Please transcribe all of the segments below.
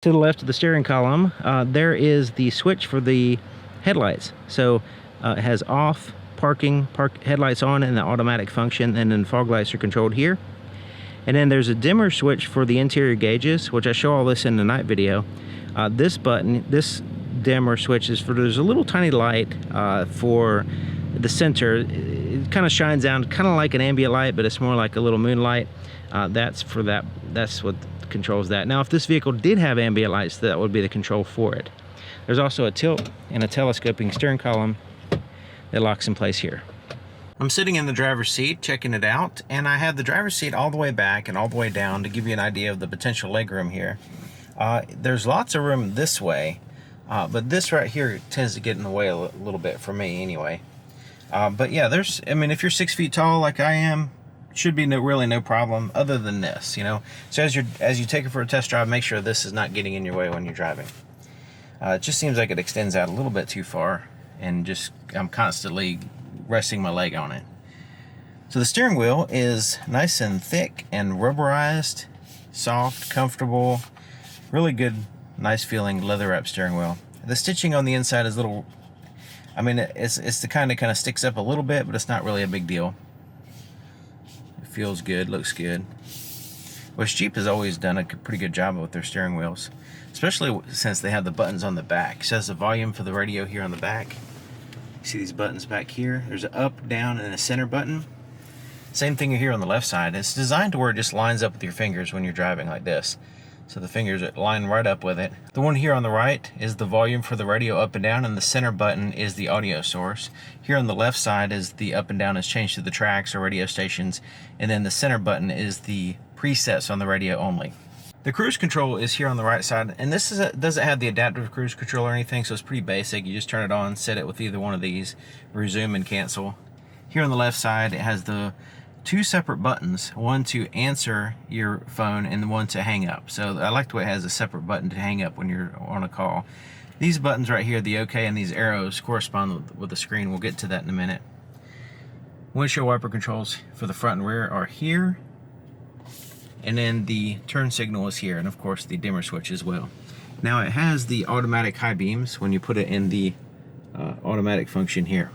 To the left of the steering column, there is the switch for the headlights. So it has off, parking, headlights on, and the automatic function, and then fog lights are controlled here. And then there's a dimmer switch for the interior gauges, which I show all this in the night video. This button, this dimmer switch is for, there's a little tiny light for the center. It kind of shines out, kind of like an ambient light, but it's more like a little moonlight. That's for that, that's what controls that. Now, if this vehicle did have ambient lights, that would be the control for it. There's also a tilt and a telescoping steering column that locks in place here. I'm sitting in the driver's seat checking it out, and I have the driver's seat all the way back and all the way down to give you an idea of the potential legroom here. There's lots of room this way, but this right here tends to get in the way a little bit for me anyway. But yeah, there's, I mean, if you're 6 feet tall like I am, should be really no problem other than this, you know. So as you take it for a test drive, make sure this is not getting in your way when you're driving. It just seems like it extends out a little bit too far, and just I'm constantly resting my leg on it. So the steering wheel is nice and thick and rubberized, soft, comfortable, really good, nice feeling leather wrap steering wheel. The stitching on the inside is little, I mean, it's the kind of sticks up a little bit, but it's not really a big deal. Feels good, looks good. Which Jeep has always done a pretty good job with their steering wheels, especially since they have the buttons on the back. It says the volume for the radio here on the back. You see these buttons back here? There's an up, down, and a center button. Same thing here on the left side. It's designed to where it just lines up with your fingers when you're driving like this. So the fingers line right up with it. The one here on the right is the volume for the radio up and down, and the center button is the audio source. Here on the left side is the up and down is changed to the tracks or radio stations, and then the center button is the presets on the radio only. The cruise control is here on the right side, and this doesn't have the adaptive cruise control or anything, so it's pretty basic. You just turn it on, set it with either one of these, resume and cancel. Here on the left side, it has the two separate buttons, one to answer your phone and one to hang up. So I like the way it has a separate button to hang up when you're on a call. These buttons right here, the OK and these arrows, correspond with the screen. We'll get to that in a minute. Windshield wiper controls for the front and rear are here. And then the turn signal is here, and of course the dimmer switch as well. Now it has the automatic high beams when you put it in the automatic function here.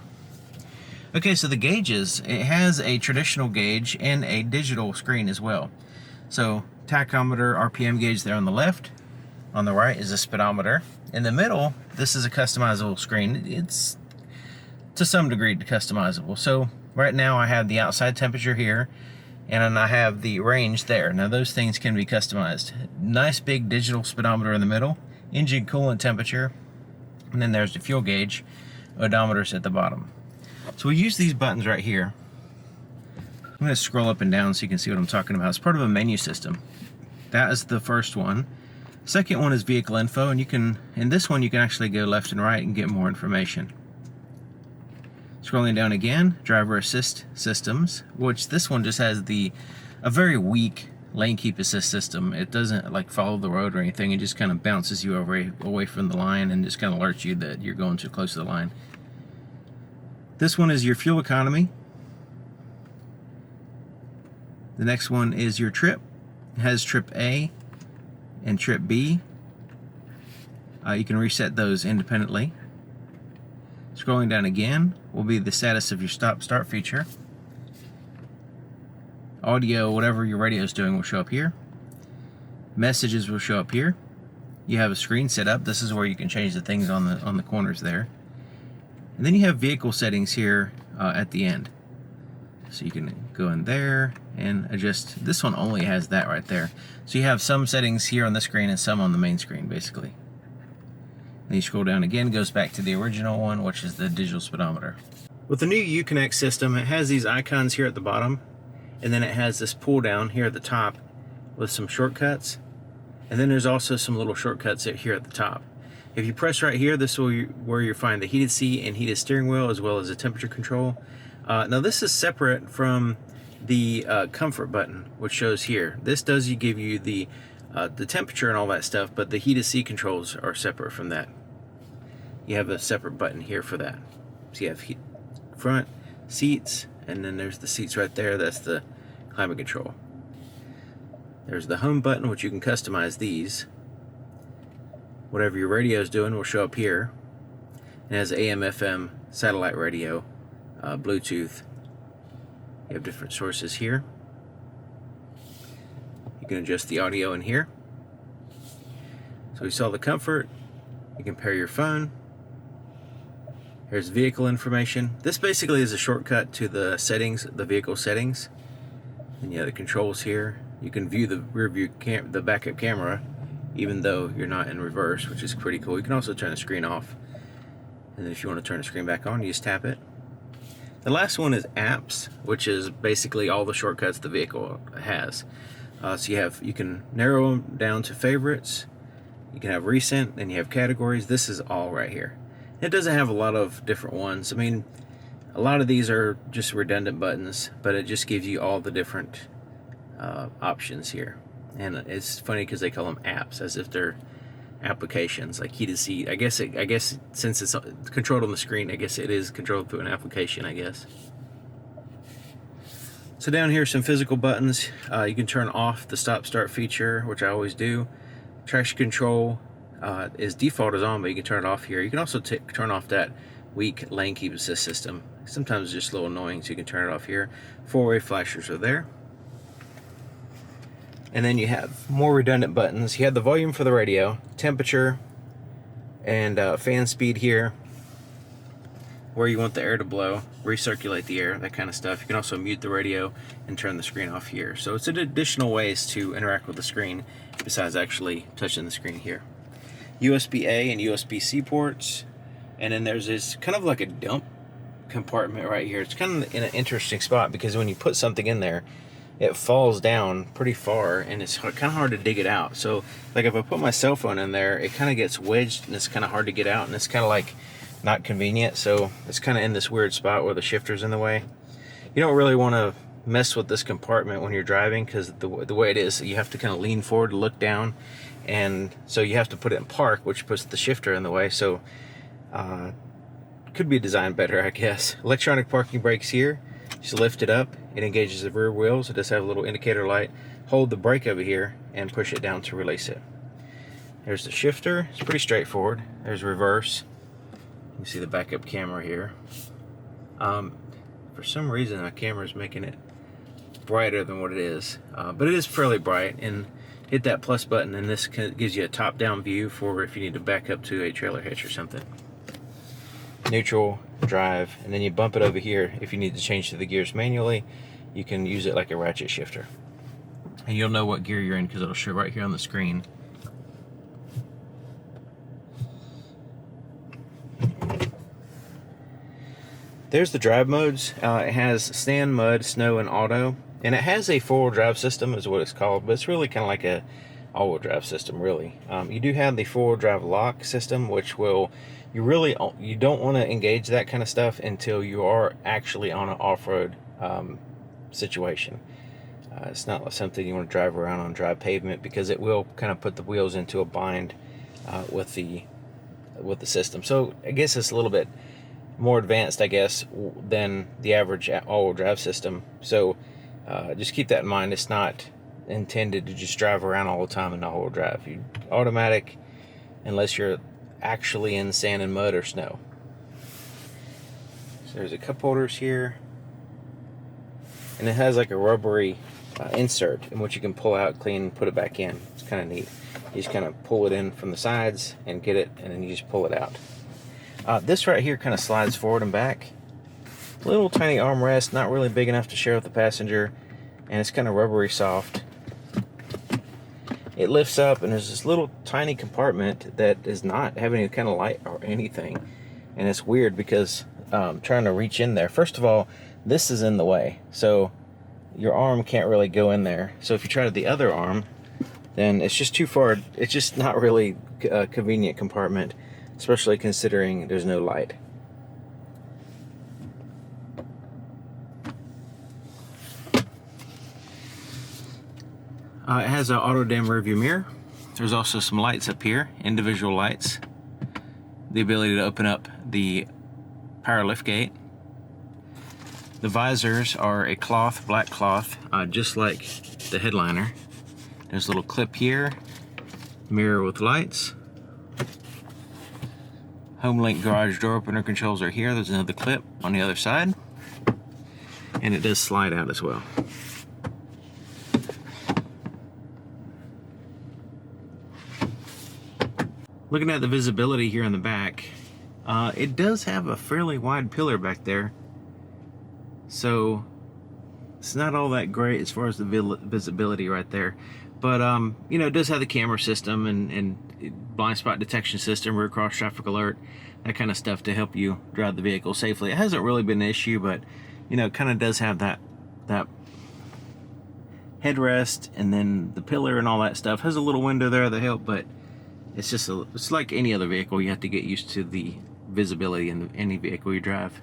Okay, so the gauges, it has a traditional gauge and a digital screen as well. So tachometer, RPM gauge there on the left. On the right is a speedometer. In the middle, this is a customizable screen. It's to some degree customizable. So right now I have the outside temperature here, and then I have the range there. Now those things can be customized. Nice big digital speedometer in the middle, engine coolant temperature, and then there's the fuel gauge, odometers at the bottom. So we use these buttons right here. I'm going to scroll up and down so you can see what I'm talking about. It's part of a menu system. That is the first one. Second one is vehicle info, and in this one you can actually go left and right and get more information. Scrolling down again, driver assist systems, which this one just has a very weak lane keep assist system. It doesn't like follow the road or anything. It just kind of bounces you away from the line and just kind of alerts you that you're going too close to the line. This one is your fuel economy. The next one is your trip. It has trip A and trip B. You can reset those independently. Scrolling down again will be the status of your stop-start feature. Audio, whatever your radio is doing, will show up here. Messages will show up here. You have a screen set up. This is where you can change the things on the corners there. And then you have vehicle settings here at the end. So you can go in there and adjust. This one only has that right there. So you have some settings here on the screen and some on the main screen, basically. Then you scroll down again, it goes back to the original one, which is the digital speedometer. With the new Uconnect system, it has these icons here at the bottom, and then it has this pull down here at the top with some shortcuts. And then there's also some little shortcuts here at the top. If you press right here, this is where you find the heated seat and heated steering wheel, as well as the temperature control. Now this is separate from the comfort button, which shows here. This does give you the temperature and all that stuff, but the heated seat controls are separate from that. You have a separate button here for that. So you have front seats, and then there's the seats right there. That's the climate control. There's the home button, which you can customize these. whatever your radio is doing will show up here. It has AM, FM, satellite radio, Bluetooth. You have different sources here. You can adjust the audio in here. So we saw the comfort. You can pair your phone. Here's vehicle information. This basically is a shortcut to the settings, the vehicle settings. And you have the controls here. You can view the rear view the backup camera, even though you're not in reverse, which is pretty cool. You can also turn the screen off. And then if you want to turn the screen back on, you just tap it. The last one is apps, which is basically all the shortcuts the vehicle has. So you can narrow them down to favorites. You can have recent, and you have categories. This is all right here. It doesn't have a lot of different ones. I mean, a lot of these are just redundant buttons, but it just gives you all the different options here. And it's funny because they call them apps, as if they're applications, like heated seat. I guess since it's controlled on the screen, I guess it is controlled through an application, I guess. So down here are some physical buttons. You can turn off the stop-start feature, which I always do. Traction control is default is on, but you can turn it off here. You can also turn off that weak lane keep assist system. Sometimes it's just a little annoying, so you can turn it off here. Four-way flashers are there. And then you have more redundant buttons. You have the volume for the radio, temperature, and fan speed here, where you want the air to blow, recirculate the air, that kind of stuff. You can also mute the radio and turn the screen off here. So it's additional ways to interact with the screen besides actually touching the screen here. USB-A and USB-C ports, and then there's this kind of like a dump compartment right here. It's kind of in an interesting spot because when you put something in there, it falls down pretty far and it's kind of hard to dig it out. So like if I put my cell phone in there, it kind of gets wedged and it's kind of hard to get out, and it's kind of like not convenient. So it's kind of in this weird spot where the shifter's in the way. You don't really want to mess with this compartment when you're driving because the way it is, you have to kind of lean forward to look down, and so you have to put it in park, which puts the shifter in the way. So could be designed better, I guess. Electronic parking brakes here. Just lift it up, it engages the rear wheels. It does have a little indicator light. Hold the brake over here and push it down to release it. There's the shifter. It's pretty straightforward. There's reverse. You see the backup camera here. For some reason my camera is making it brighter than what it is, but it is fairly bright. And hit that plus button and this gives you a top-down view for if you need to back up to a trailer hitch or something. Neutral, drive, and then you bump it over here. If you need to change to the gears manually, you can use it like a ratchet shifter. And you'll know what gear you're in because it'll show right here on the screen. There's the drive modes. It has stand, mud, snow, and auto. And it has a four-wheel drive system is what it's called, but it's really kind of like a all-wheel drive system, really. You do have the four-wheel drive lock system, which will, you don't want to engage that kind of stuff until you are actually on an off-road situation. It's not something you want to drive around on dry pavement because it will kind of put the wheels into a bind with the system. So I guess it's a little bit more advanced, I guess, than the average all-wheel drive system. So just keep that in mind. It's not intended to just drive around all the time in all-wheel drive. You automatic unless you're actually in sand and mud or snow. So there's a cup holders here, and it has like a rubbery insert in which you can pull out, clean, and put it back in. It's kind of neat. You just kind of pull it in from the sides and get it, and then you just pull it out. This right here kind of slides forward and back. Little tiny armrest, not really big enough to share with the passenger, and it's kind of rubbery soft. It lifts up, and there's this little tiny compartment that does not have any kind of light or anything, and it's weird because trying to reach in there. First of all, this is in the way, so your arm can't really go in there. So if you try the other arm, then it's just too far. It's just not really a convenient compartment, especially considering there's no light. It has an auto dim rear view mirror. There's also some lights up here, individual lights. The ability to open up the power lift gate. The visors are a cloth, black cloth, just like the headliner. There's a little clip here, mirror with lights. Home link garage door opener controls are here. There's another clip on the other side. And it does slide out as well. Looking at the visibility here in the back, it does have a fairly wide pillar back there. So it's not all that great as far as the visibility right there. But, you know, it does have the camera system and blind spot detection system, rear cross traffic alert, that kind of stuff to help you drive the vehicle safely. It hasn't really been an issue, but, you know, it kind of does have that headrest, and then the pillar and all that stuff. Has a little window there that help, but it's just it's like any other vehicle. You have to get used to the visibility in any vehicle you drive.